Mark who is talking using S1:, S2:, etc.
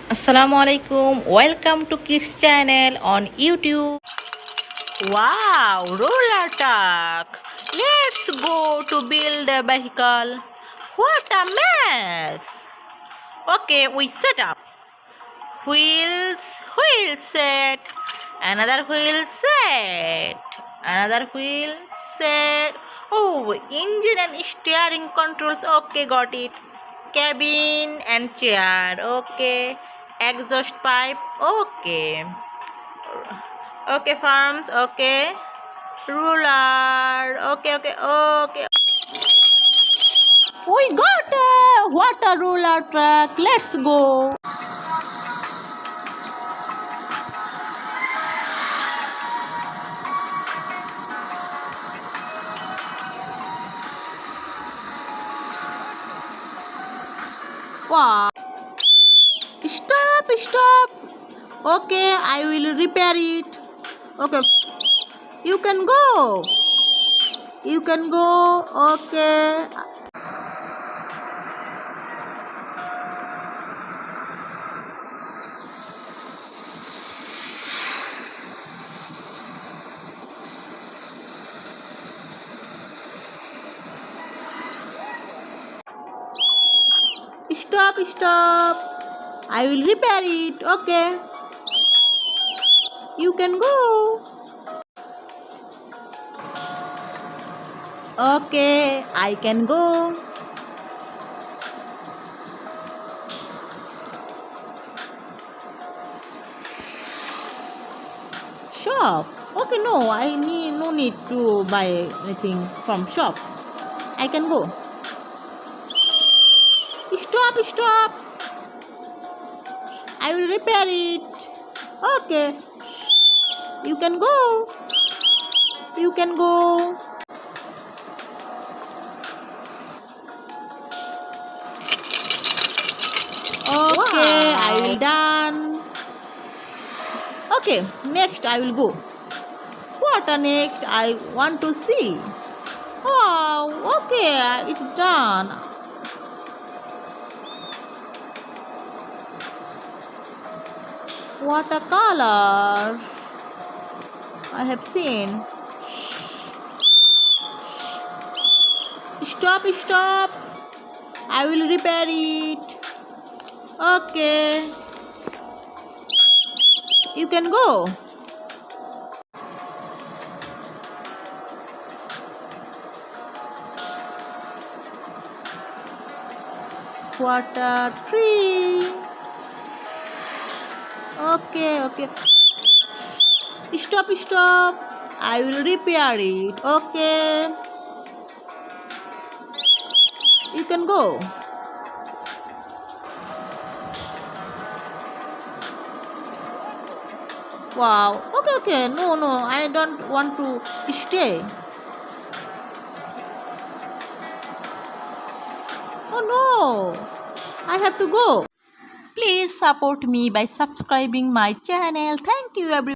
S1: Assalamualaikum. Welcome to Kids channel on YouTube. Wow, roller truck. Let's go to build a vehicle. What a mess. Okay, we set up. Wheel set. Another wheel set. Another wheel set. Oh, engine and steering controls. Okay, got it. Cabin and chair. Okay. Exhaust pipe. Okay. Okay, farms. Okay. Ruler. Okay. We got a water roller truck. Let's go. Wow. Stop. Okay, I will repair it. Okay. You can go. Okay. Stop. I will repair it. Okay. You can go. Okay, I can go. Shop. Okay, no, no need to buy anything from shop. I can go. Stop. I will repair it. Okay. You can go. Okay, wow. I will done. Okay, next I will go. What next? I want to see. Oh, okay, it's done. What a color I have seen. Stop. I will repair it. Okay. You can go. What a tree. Okay. Stop. I will repair it. Okay. You can go. Wow. Okay. No. I don't want to stay. Oh no. I have to go. Please support me by subscribing my channel. Thank you everyone.